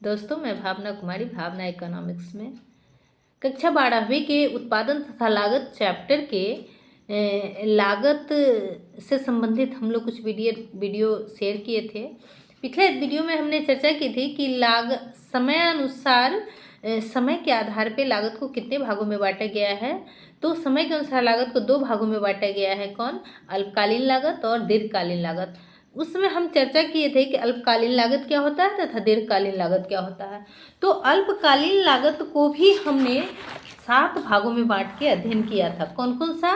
दोस्तों, मैं भावना कुमारी, भावना इकोनॉमिक्स में कक्षा 12वीं के उत्पादन तथा लागत चैप्टर के लागत से संबंधित हम लोग कुछ वीडियो शेयर किए थे। पिछले वीडियो में हमने चर्चा की थी कि समय अनुसार समय के आधार पे लागत को कितने भागों में बांटा गया है। तो समय के अनुसार लागत को 2 भागों में बांटा गया है। कौन? अल्पकालीन लागत और दीर्घकालीन लागत। उसमें हम चर्चा किए थे कि अल्पकालीन लागत क्या होता है तथा दीर्घकालीन लागत क्या होता है। तो अल्पकालीन लागत को भी हमने 7 भागों में बांट के अध्ययन किया था। कौन कौन सा?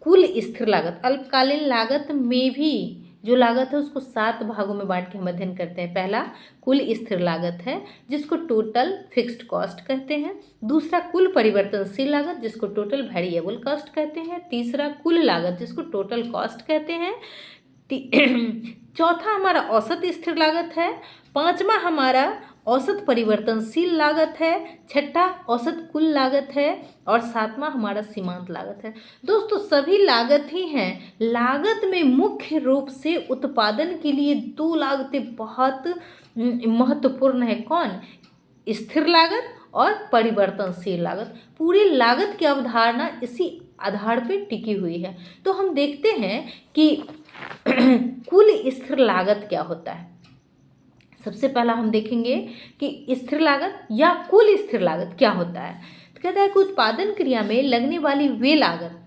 कुल स्थिर लागत। अल्पकालीन लागत में भी जो लागत है उसको 7 भागों में बांट के हम अध्ययन करते हैं। पहला कुल स्थिर लागत है जिसको टोटल फिक्स्ड कॉस्ट कहते हैं। दूसरा कुल परिवर्तनशील लागत जिसको टोटल वेरिएबल कॉस्ट कहते हैं। तीसरा कुल लागत जिसको टोटल कॉस्ट कहते हैं। चौथा हमारा औसत स्थिर लागत है। पांचवा हमारा औसत परिवर्तनशील लागत है। छठा औसत कुल लागत है और सातवां हमारा सीमांत लागत है। दोस्तों, सभी लागत ही हैं। लागत में मुख्य रूप से उत्पादन के लिए 2 लागतें बहुत महत्वपूर्ण है। कौन? स्थिर लागत और परिवर्तनशील लागत। पूरी लागत की अवधारणा इसी आधार पर टिकी हुई है। तो हम देखते हैं कि कुल स्थिर लागत क्या होता है। सबसे पहला हम देखेंगे कि स्थिर लागत या कुल स्थिर लागत क्या होता है। तो कहता है कि उत्पादन क्रिया में लगने वाली वे लागत,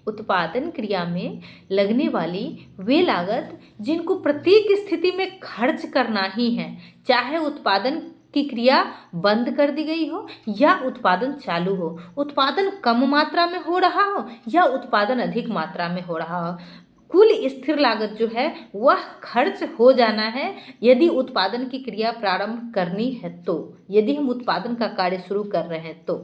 उत्पादन क्रिया में लगने वाली वे लागत जिनको प्रत्येक स्थिति में खर्च करना ही है, चाहे उत्पादन की क्रिया बंद कर दी गई हो या उत्पादन चालू हो, उत्पादन कम मात्रा में हो रहा हो या उत्पादन अधिक मात्रा में हो रहा हो। कुल स्थिर लागत जो है वह खर्च हो जाना है यदि उत्पादन की क्रिया प्रारंभ करनी है तो, यदि हम उत्पादन का कार्य शुरू कर रहे हैं तो।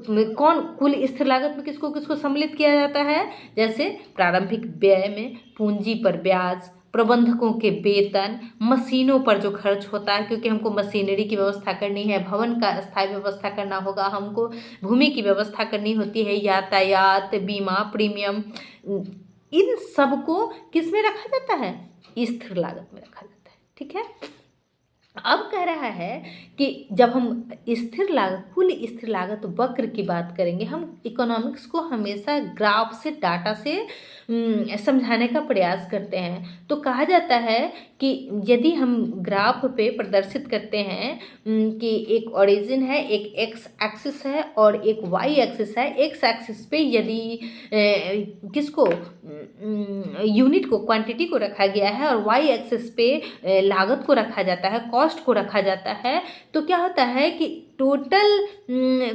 कौन कुल स्थिर लागत में किसको किसको सम्मिलित किया जाता है? जैसे प्रारंभिक व्यय में पूंजी पर ब्याज, प्रबंधकों के वेतन, मशीनों पर जो खर्च होता है क्योंकि हमको मशीनरी की व्यवस्था करनी है, भवन का स्थायी व्यवस्था करना होगा, हमको भूमि की व्यवस्था करनी होती है, यातायात, बीमा, प्रीमियम, इन सब को किस में रखा जाता है? स्थिर लागत में रखा जाता है। ठीक है। अब कह रहा है कि जब हम स्थिर लागत, कुल स्थिर लागत वक्र की बात करेंगे, हम इकोनॉमिक्स को हमेशा ग्राफ से, डाटा से समझाने का प्रयास करते हैं। तो कहा जाता है कि यदि हम ग्राफ पे प्रदर्शित करते हैं कि एक ओरिजिन है, एक एक्स एक्सिस है और एक वाई एक्सिस है। एक्स एक्सिस पे यदि किसको, यूनिट को, क्वांटिटी को रखा गया है और वाई एक्सिस पे लागत को रखा जाता है, कॉस्ट को रखा जाता है, तो क्या होता है कि टोटल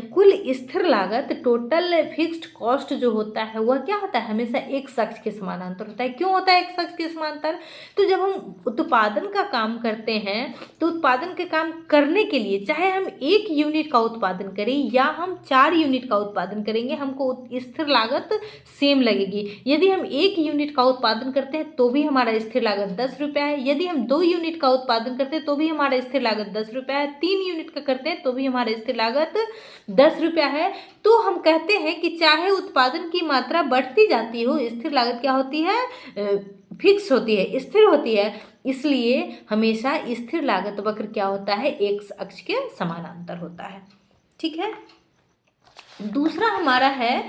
कुल स्थिर लागत, टोटल फिक्स्ड कॉस्ट जो होता है वह क्या होता है? हमेशा एक अक्ष के समानांतर होता है। क्यों होता है एक अक्ष के समानांतर? तो जब हम उत्पादन का काम करते हैं तो उत्पादन के काम करने के लिए चाहे हम 1 यूनिट का उत्पादन करें या हम 4 यूनिट का उत्पादन करेंगे, हमको स्थिर लागत सेम लगेगी। यदि हम 1 यूनिट का उत्पादन करते हैं तो भी हमारा स्थिर लागत 10 रुपया है। यदि हम 2 यूनिट का उत्पादन करते हैं तो भी हमारा स्थिर लागत 10 रुपया है। 3 यूनिट का करते हैं तो भी हमारा स्थिर लागत 10 रुपया है। तो हम कहते हैं कि चाहे उत्पादन की मात्रा बढ़ती जाती हो, स्थिर लागत क्या होती है? फिक्स होती है, स्थिर होती है। इसलिए हमेशा स्थिर लागत वक्र क्या होता है? एक अक्ष के समानांतर होता है। ठीक है। दूसरा हमारा है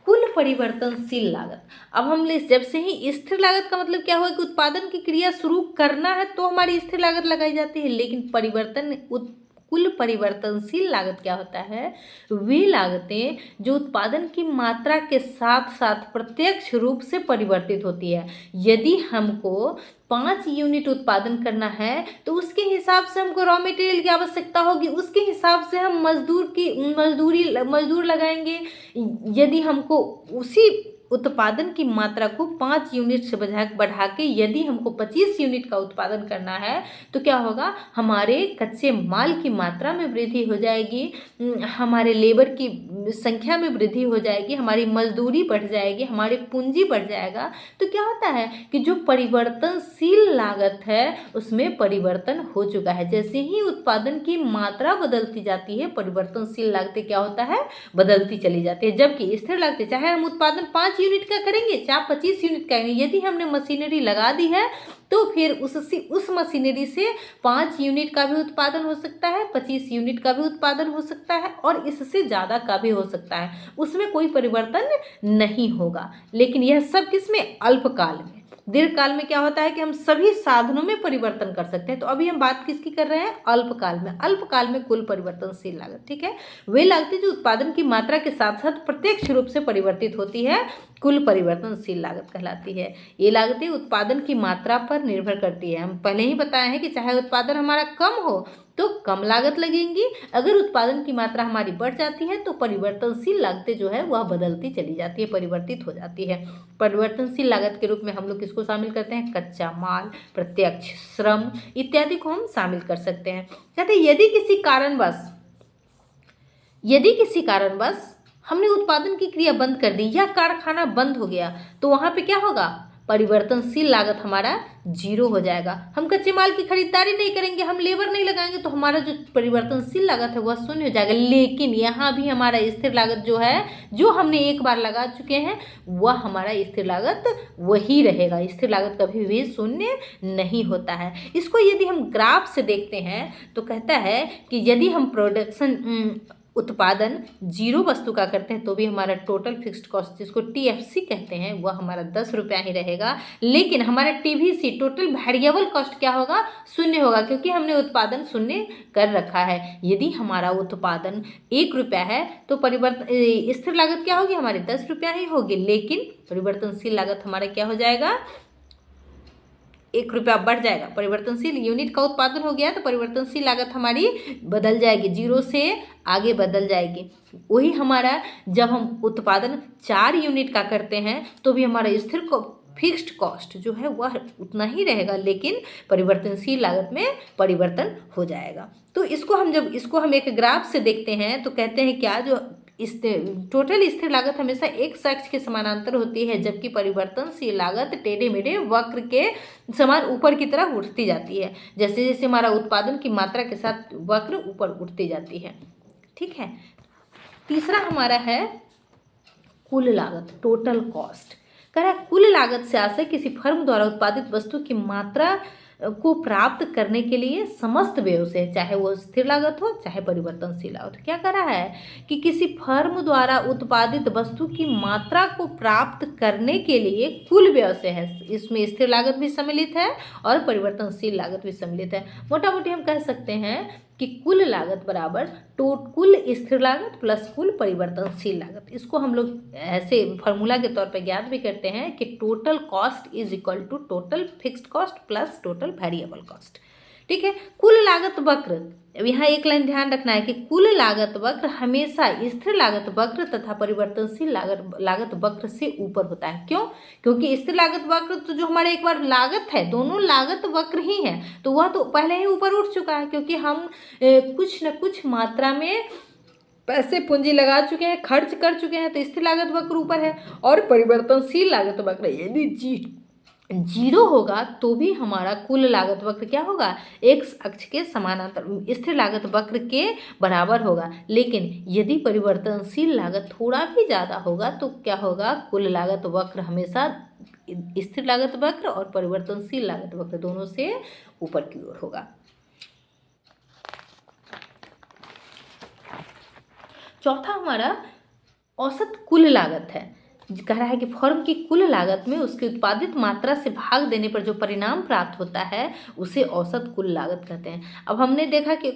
कुल परिवर्तनशील लागत। अब हम जब से ही स्थिर लागत का मतलब क्या हुआ कि उत्पादन की क्रिया शुरू करना है तो हमारी स्थिर लागत लगाई जाती है, लेकिन कुल परिवर्तनशील लागत क्या होता है? वे लागतें जो उत्पादन की मात्रा के साथ साथ प्रत्यक्ष रूप से परिवर्तित होती है। यदि हमको 5 यूनिट उत्पादन करना है तो उसके हिसाब से हमको रॉ मटेरियल की आवश्यकता होगी, उसके हिसाब से हम मजदूर लगाएंगे। यदि हमको उसी उत्पादन की मात्रा को 5 यूनिट से बढ़ा के यदि हमको 25 यूनिट का उत्पादन करना है तो क्या होगा? हमारे कच्चे माल की मात्रा में वृद्धि हो जाएगी, हमारे लेबर की संख्या में वृद्धि हो जाएगी, हमारी मजदूरी बढ़ जाएगी, हमारी पूंजी बढ़ जाएगा। तो क्या होता है कि जो परिवर्तनशील लागत है उसमें परिवर्तन हो चुका है। जैसे ही उत्पादन की मात्रा बदलती जाती है, परिवर्तनशील लागतें क्या होता है? बदलती चली जाती है। जबकि स्थिर लागतें, चाहे हम उत्पादन 5 यूनिट का करेंगे चाहे 25 यूनिट का करेंगे, यदि हमने मशीनरी लगा दी है तो फिर उससे उस मशीनरी से 5 यूनिट का भी उत्पादन हो सकता है, 25 यूनिट का भी उत्पादन हो सकता है और इससे ज़्यादा का भी हो सकता है, उसमें कोई परिवर्तन नहीं होगा। लेकिन यह सब किसमें? अल्पकाल में। दीर्घकाल में क्या होता है कि हम सभी साधनों में परिवर्तन कर सकते हैं। तो अभी हम बात किसकी कर रहे हैं? अल्पकाल में। अल्पकाल में कुल परिवर्तनशील लागत, ठीक है, वे लागतें जो उत्पादन की मात्रा के साथ साथ प्रत्यक्ष रूप से परिवर्तित होती है, कुल परिवर्तनशील लागत कहलाती है। ये लागतें उत्पादन की मात्रा पर निर्भर करती है। हम पहले ही बताए हैं कि चाहे उत्पादन हमारा कम हो तो कम लागत लगेंगी, अगर उत्पादन की मात्रा हमारी बढ़ जाती है तो परिवर्तनशील लागतें जो है वह बदलती चली जाती है, परिवर्तित हो जाती है। परिवर्तनशील लागत के रूप में हम लोग किसको शामिल करते हैं? कच्चा माल, प्रत्यक्ष श्रम इत्यादि को हम शामिल कर सकते हैं। कहते हैं यदि किसी कारणवश हमने उत्पादन की क्रिया बंद कर दी या कारखाना बंद हो गया तो वहां पे क्या होगा? परिवर्तनशील लागत हमारा 0 हो जाएगा। हम कच्चे माल की खरीदारी नहीं करेंगे, हम लेबर नहीं लगाएंगे तो हमारा जो परिवर्तनशील लागत है वह 0 हो जाएगा। लेकिन यहाँ भी हमारा स्थिर लागत जो है, जो हमने एक बार लगा चुके हैं, वह हमारा स्थिर लागत वही रहेगा। स्थिर लागत कभी भी 0 नहीं होता है। इसको यदि हम ग्राफ से देखते हैं तो कहता है कि यदि हम उत्पादन 0 वस्तु का करते हैं तो भी हमारा टोटल फिक्स्ड कॉस्ट, जिसको TFC कहते हैं, वह हमारा 10 रुपया ही रहेगा। लेकिन हमारा TVC टोटल वेरिएबल कॉस्ट क्या होगा? 0 होगा, क्योंकि हमने उत्पादन 0 कर रखा है। यदि हमारा उत्पादन 1 रुपया है तो स्थिर लागत क्या होगी? हमारी 10 रुपया ही होगी। लेकिन परिवर्तनशील लागत हमारा क्या हो जाएगा? 1 रुपया बढ़ जाएगा। परिवर्तनशील यूनिट का उत्पादन हो गया तो परिवर्तनशील लागत हमारी बदल जाएगी, 0 से आगे बदल जाएगी। वही हमारा जब हम उत्पादन 4 यूनिट का करते हैं तो भी हमारा स्थिर फिक्स्ड कॉस्ट जो है वह उतना ही रहेगा, लेकिन परिवर्तनशील लागत में परिवर्तन हो जाएगा। तो इसको हम एक ग्राफ से देखते हैं तो कहते हैं क्या, जो टोटल स्थिर लागत हमेशा एक अक्ष के समानांतर होती है, जबकि परिवर्तनशील लागत टेढ़े मेढ़े वक्र के समान ऊपर की तरफ उठती जाती है। जैसे जैसे हमारा उत्पादन की मात्रा के साथ वक्र ऊपर उठती जाती है, ठीक है। तीसरा हमारा है कुल लागत, टोटल कॉस्ट। कह रहा है कुल लागत से आशय किसी फर्म द्वारा उत्पादित वस्तु की मात्रा को प्राप्त करने के लिए समस्त व्यय से, चाहे वो स्थिर लागत हो चाहे परिवर्तनशील लागत हो। क्या कह रहा है कि किसी फर्म द्वारा उत्पादित वस्तु की मात्रा को प्राप्त करने के लिए कुल व्यय से है, इसमें स्थिर लागत भी सम्मिलित है और परिवर्तनशील लागत भी सम्मिलित है। मोटा मोटी हम कह सकते हैं कि कुल लागत बराबर कुल स्थिर लागत प्लस कुल परिवर्तनशील लागत। इसको हम लोग ऐसे फॉर्मूला के तौर पे ज्ञात भी करते हैं कि total cost is equal to total fixed cost plus total variable cost, ठीक है। कुल लागत वक्र, यहाँ एक लाइन ध्यान रखना है कि कुल लागत वक्र हमेशा स्थिर लागत वक्र तथा परिवर्तनशील लागत वक्र से ऊपर होता है। क्यों? क्योंकि स्थिर लागत वक्र तो जो हमारा एक बार लागत है, दोनों लागत वक्र ही है, तो वह तो पहले ही ऊपर उठ चुका है, क्योंकि हम कुछ न कुछ मात्रा में पैसे पूंजी लगा चुके हैं, खर्च कर चुके हैं, तो स्थिर लागत वक्र ऊपर है। और परिवर्तनशील लागत वक्र यदि 0 होगा तो भी हमारा कुल लागत वक्र क्या होगा? एक्स अक्ष के समानांतर स्थिर लागत वक्र के बराबर होगा। लेकिन यदि परिवर्तनशील लागत थोड़ा भी ज़्यादा होगा तो क्या होगा? कुल लागत वक्र हमेशा स्थिर लागत वक्र और परिवर्तनशील लागत वक्र दोनों से ऊपर की ओर होगा। चौथा हमारा औसत कुल लागत है। कह रहा है कि फर्म की कुल लागत में उसकी उत्पादित मात्रा से भाग देने पर जो परिणाम प्राप्त होता है उसे औसत कुल लागत कहते हैं। अब हमने देखा कि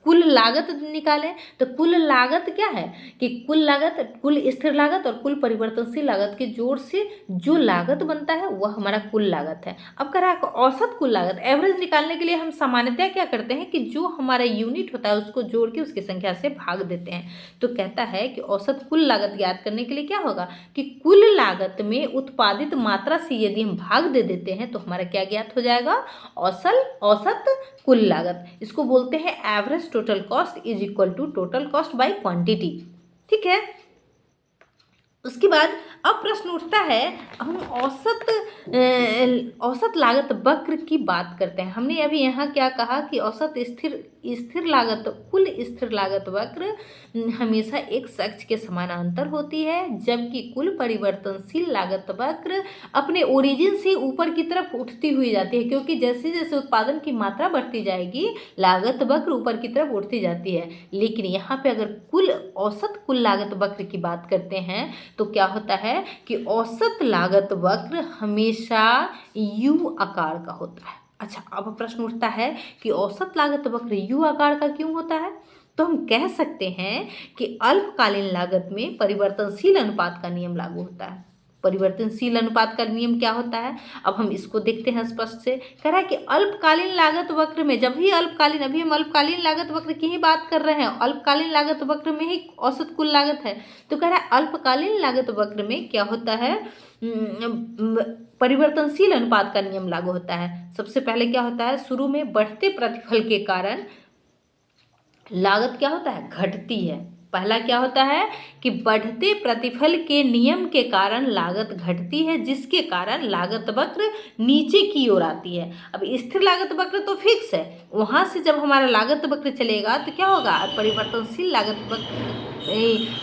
कुल लागत निकालें तो कुल लागत क्या है कि कुल लागत, कुल स्थिर लागत और कुल परिवर्तनशील लागत के जोड़ से जो लागत बनता है वह हमारा कुल लागत है। अब कह रहा है औसत कुल लागत, एवरेज निकालने के लिए हम सामान्यतः क्या करते हैं कि जो हमारा यूनिट होता है उसको जोड़ के उसकी संख्या से भाग देते हैं। तो कहता है कि औसत कुल लागत ज्ञात करने के लिए क्या होगा कि कुल लागत में उत्पादित मात्रा से यदि हम भाग दे देते हैं तो हमारा क्या ज्ञात हो जाएगा? औसत कुल लागत। इसको बोलते हैं average total cost is equal to total cost by quantity, ठीक है। उसके बाद अब प्रश्न उठता है, हम औसत लागत वक्र की बात करते हैं। हमने अभी यहाँ क्या कहा कि औसत स्थिर लागत, कुल स्थिर लागत वक्र हमेशा एक अक्ष के समानांतर होती है, जबकि कुल परिवर्तनशील लागत वक्र अपने ओरिजिन से ऊपर की तरफ उठती हुई जाती है, क्योंकि जैसे जैसे उत्पादन की मात्रा बढ़ती जाएगी लागत वक्र ऊपर की तरफ उठती जाती है। लेकिन यहाँ पे अगर औसत कुल लागत वक्र की बात करते हैं तो क्या होता है कि औसत लागत वक्र हमेशा यू आकार का होता है। अच्छा, अब प्रश्न उठता है कि औसत लागत वक्र यू आकार का क्यों होता है? तो हम कह सकते हैं कि अल्पकालीन लागत में परिवर्तनशील अनुपात का नियम लागू होता है। परिवर्तनशील अनुपात का नियम क्या होता है? अब हम इसको देखते हैं स्पष्ट से। कह रहा है कि अल्पकालीन लागत वक्र में, जब ही अल्पकालीन, अभी हम अल्पकालीन लागत वक्र की ही बात कर रहे हैं, अल्पकालीन लागत वक्र में ही औसत कुल लागत है, तो कह रहा है अल्पकालीन लागत वक्र में क्या होता है, परिवर्तनशील अनुपात का नियम लागू होता है। सबसे पहले क्या होता है, शुरू में बढ़ते प्रतिफल के कारण लागत क्या होता है, घटती है। पहला क्या होता है कि बढ़ते प्रतिफल के नियम के कारण लागत घटती है, जिसके कारण लागत वक्र नीचे की ओर आती है। अब स्थिर लागत वक्र तो फिक्स है, वहां से जब हमारा लागत वक्र चलेगा तो क्या होगा, परिवर्तनशील लागत वक्र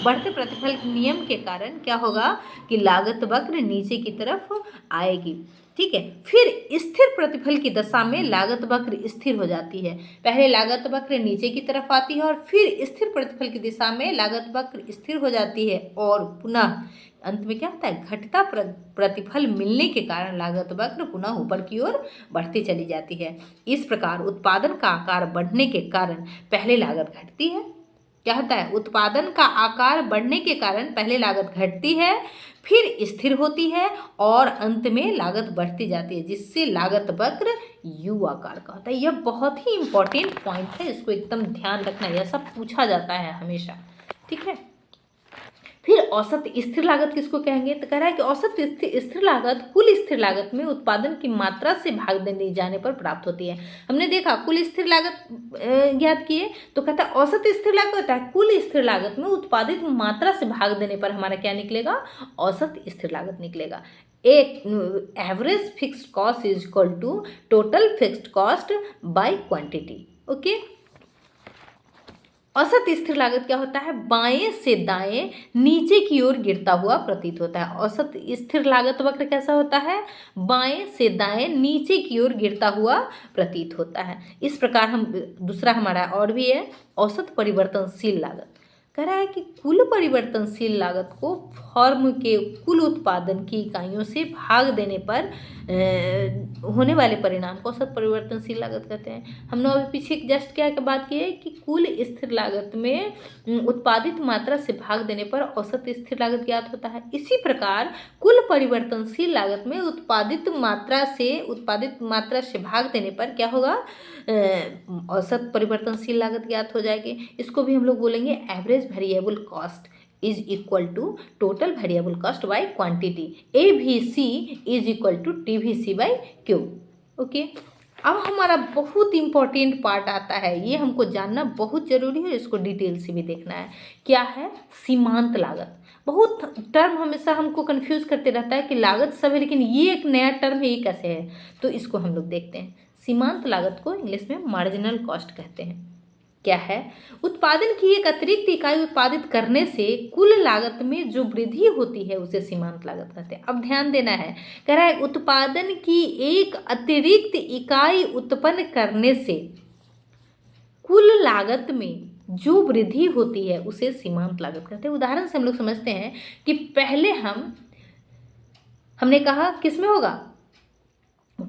बढ़ते प्रतिफल नियम के कारण क्या होगा कि लागत वक्र नीचे की तरफ आएगी। ठीक है, फिर स्थिर प्रतिफल की दशा में लागत वक्र स्थिर हो जाती है। पहले लागत वक्र नीचे की तरफ आती है और फिर स्थिर प्रतिफल की दिशा में लागत वक्र स्थिर हो जाती है, और पुनः अंत में क्या होता है, घटता प्रतिफल मिलने के कारण लागत वक्र पुनः ऊपर की ओर बढ़ती चली जाती है। इस प्रकार उत्पादन का आकार बढ़ने के कारण पहले लागत घटती है। क्या होता है, उत्पादन का आकार बढ़ने के कारण पहले लागत घटती है, फिर स्थिर होती है और अंत में लागत बढ़ती जाती है, जिससे लागत वक्र यू आकार का होता है। यह बहुत ही इंपॉर्टेंट पॉइंट है, इसको एकदम ध्यान रखना, यह सब पूछा जाता है हमेशा। ठीक है, फिर औसत स्थिर लागत किसको कहेंगे? तो कह रहा है कि औसत स्थिर लागत कुल स्थिर लागत में उत्पादन की मात्रा से भाग देने जाने पर प्राप्त होती है। हमने देखा कुल स्थिर लागत ज्ञात किए, तो कहता है औसत स्थिर लागत होता है कुल स्थिर लागत में उत्पादित मात्रा से भाग देने पर हमारा क्या निकलेगा, औसत स्थिर लागत निकलेगा। एक average fixed cost is equal to total fixed cost by quantity. Okay, औसत स्थिर लागत क्या होता है, बाएं से दाएं नीचे की ओर गिरता हुआ प्रतीत होता है। औसत स्थिर लागत वक्र कैसा होता है, बाएं से दाएं नीचे की ओर गिरता हुआ प्रतीत होता है। इस प्रकार हम दूसरा हमारा और भी है, औसत परिवर्तनशील लागत। कह रहा है कि कुल परिवर्तनशील लागत को फर्म के कुल उत्पादन की इकाइयों से भाग देने पर होने वाले परिणाम को औसत परिवर्तनशील लागत कहते हैं। हमने अभी पीछे जस्ट क्या बात की है कि कुल स्थिर लागत में उत्पादित मात्रा से भाग देने पर औसत स्थिर लागत ज्ञात होता है। इसी प्रकार कुल परिवर्तनशील लागत में उत्पादित मात्रा से भाग देने पर क्या होगा, औसत परिवर्तनशील लागत ज्ञात हो जाएगी। इसको भी हम लोग बोलेंगे average variable cost is equal to total variable cost by quantity. ABC is equal to TVC by Q। Okay, अब हमारा बहुत इंपॉर्टेंट पार्ट आता है, ये हमको जानना बहुत जरूरी है, इसको डिटेल से भी देखना है। क्या है, सीमांत लागत। बहुत टर्म हमेशा हमको कंफ्यूज करते रहता है कि लागत सब है, लेकिन ये एक नया टर्म है, ये कैसे है, तो इसको हम लोग देखते हैं। सीमांत लागत को इंग्लिश में मार्जिनल कॉस्ट कहते हैं। क्या है, उत्पादन की एक अतिरिक्त इकाई उत्पादित करने से कुल लागत में जो वृद्धि होती है उसे सीमांत लागत कहते हैं। अब ध्यान देना है, कह रहा है उत्पादन की एक अतिरिक्त इकाई उत्पन्न करने से कुल लागत में जो वृद्धि होती है उसे सीमांत लागत कहते हैं। उदाहरण से हम लोग समझते हैं कि पहले हमने कहा किसमें होगा,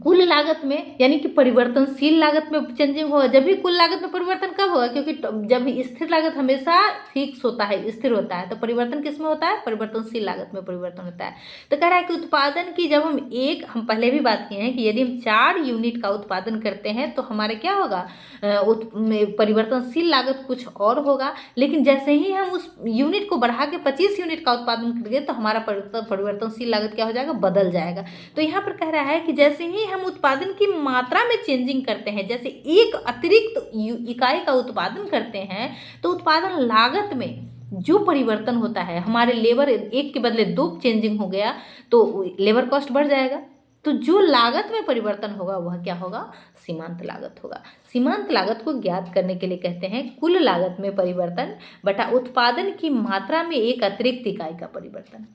कुल लागत में, यानी कि परिवर्तनशील लागत में चेंजिंग होगा। जब भी कुल लागत में परिवर्तन कब होगा, क्योंकि जब स्थिर लागत हमेशा फिक्स होता है, स्थिर होता है, तो परिवर्तन किस में होता है, परिवर्तनशील लागत में परिवर्तन होता है। तो कह रहा है कि उत्पादन की जब हम पहले भी बात किए हैं कि यदि हम 4 यूनिट का उत्पादन करते हैं तो हमारे क्या होगा, परिवर्तनशील लागत कुछ और होगा। लेकिन जैसे ही हम उस यूनिट को बढ़ा के 25 यूनिट का उत्पादन करेंगे तो हमारा परिवर्तनशील लागत क्या हो जाएगा, बदल जाएगा। तो यहाँ पर कह रहा है कि जैसे ही हम उत्पादन की मात्रा में चेंजिंग करते हैं, जैसे एक अतिरिक्त इकाई का उत्पादन करते हैं, तो उत्पादन लागत में जो परिवर्तन होता है, हमारे लेबर एक के बदले दो चेंजिंग हो गया तो लेबर कॉस्ट बढ़ जाएगा। तो जो लागत में परिवर्तन होगा वह क्या होगा, सीमांत लागत होगा। सीमांत लागत को ज्ञात करने के लिए कहते हैं कुल लागत में परिवर्तन बटा उत्पादन की मात्रा में एक अतिरिक्त इकाई का परिवर्तन।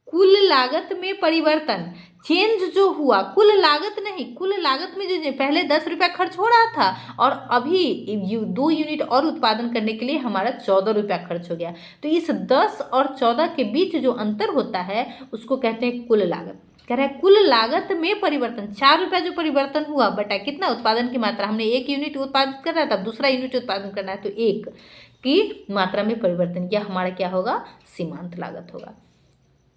कुल लागत में परिवर्तन, चेंज जो हुआ, कुल लागत नहीं, कुल लागत में जो पहले 10 रुपया खर्च हो रहा था और अभी 2 यूनिट और उत्पादन करने के लिए हमारा 14 रुपया खर्च हो गया, तो इस 10 और 14 के बीच जो अंतर होता है उसको कहते हैं कुल लागत। कह रहा है कुल लागत में परिवर्तन, 4 रुपया जो परिवर्तन हुआ बटा कितना, उत्पादन की मात्रा, हमने 1 यूनिट उत्पादित करना है, तब दूसरा यूनिट उत्पादन करना है, तो 1 की मात्रा में परिवर्तन, यह हमारा क्या होगा, सीमांत लागत होगा।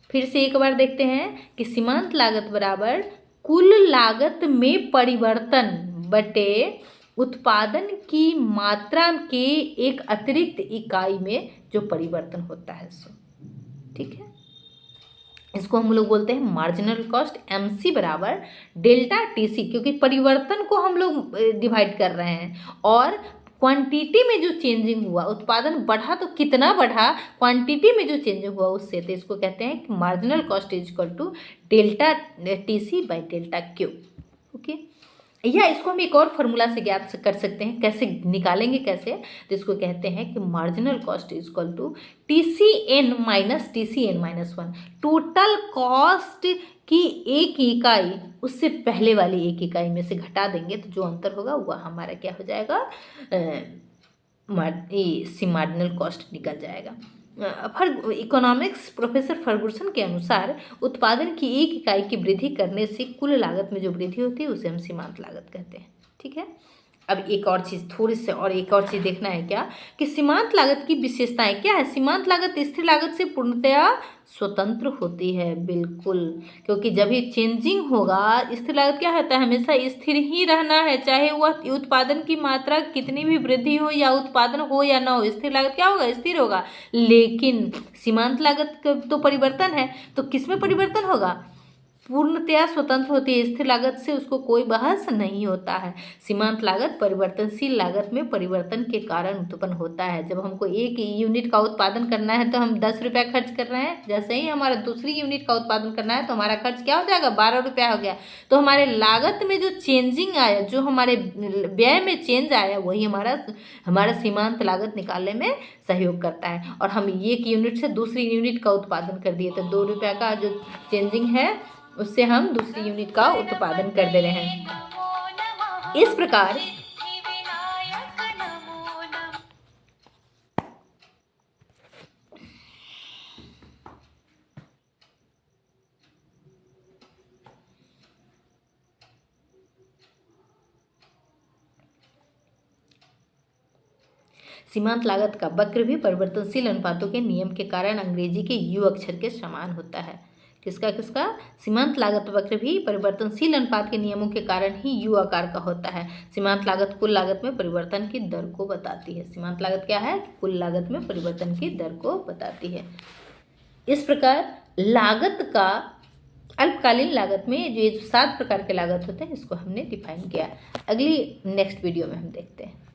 फिर से एक बार देखते हैं कि सीमांत लागत बराबर कुल लागत में परिवर्तन बटे उत्पादन की मात्रा के एक अतिरिक्त इकाई में जो परिवर्तन होता है सो, ठीक है। इसको हम लोग बोलते हैं मार्जिनल कॉस्ट। MC बराबर डेल्टा TC, क्योंकि परिवर्तन को हम लोग डिवाइड कर रहे हैं और क्वांटिटी में जो चेंजिंग हुआ, उत्पादन बढ़ा तो कितना बढ़ा, क्वांटिटी में जो चेंजिंग हुआ उससे, तो इसको कहते हैं कि marginal cost is equal to delta TC by delta Q। Okay, या इसको हम एक और फॉर्मूला से ज्ञात कर सकते हैं, कैसे निकालेंगे कैसे, तो इसको कहते हैं कि marginal cost is equal to TCN minus TCN minus 1। Total cost की एक इकाई उससे पहले वाली एक इकाई में से घटा देंगे तो जो अंतर होगा वह हमारा क्या हो जाएगा, मार्जिनल कॉस्ट निकल जाएगा। इकोनॉमिक्स प्रोफेसर फर्गुसन के अनुसार उत्पादन की एक इकाई की वृद्धि करने से कुल लागत में जो वृद्धि होती है उसे हम सीमांत लागत कहते हैं, ठीक है। अब एक और चीज़, थोड़ी से और एक और चीज़ देखना है क्या, कि सीमांत लागत की विशेषताएं क्या है। सीमांत लागत स्थिर लागत से पूर्णतया स्वतंत्र होती है, बिल्कुल, क्योंकि जब ये चेंजिंग होगा, स्थिर लागत क्या होता है, हमेशा स्थिर ही रहना है, चाहे वह उत्पादन की मात्रा कितनी भी वृद्धि हो या उत्पादन हो या ना हो, स्थिर लागत क्या होगा, स्थिर होगा। लेकिन सीमांत लागत का तो परिवर्तन है, तो किसमें परिवर्तन होगा, पूर्णतया स्वतंत्र होती है, स्थिर लागत से उसको कोई बहस नहीं होता है। सीमांत लागत परिवर्तनशील लागत में परिवर्तन के कारण उत्पन्न होता है। जब हमको 1 यूनिट का उत्पादन करना है तो हम 10 रुपया खर्च कर रहे हैं, जैसे ही हमारा दूसरी यूनिट का उत्पादन करना है तो हमारा खर्च क्या हो जाएगा, 12 रुपया हो गया। तो हमारे लागत में जो चेंजिंग आया, जो हमारे व्यय में चेंज आया, वही हमारा सीमांत लागत निकालने में सहयोग करता है। और हम 1 यूनिट से दूसरी यूनिट का उत्पादन कर दिए तो 2 रुपया का जो चेंजिंग है उससे हम दूसरी यूनिट का उत्पादन कर दे रहे हैं। इस प्रकार सीमांत लागत का वक्र भी परिवर्तनशील अनुपातों के नियम के कारण अंग्रेजी के U अक्षर के समान होता है। किसका, सीमांत लागत वक्र भी परिवर्तनशील अनुपात के नियमों के कारण ही U आकार का होता है। सीमांत लागत कुल लागत में परिवर्तन की दर को बताती है। सीमांत लागत क्या है, कुल लागत में परिवर्तन की दर को बताती है। इस प्रकार लागत का अल्पकालीन लागत में जो 7 प्रकार के लागत होते हैं इसको हमने डिफाइन किया। अगली नेक्स्ट वीडियो में हम देखते हैं।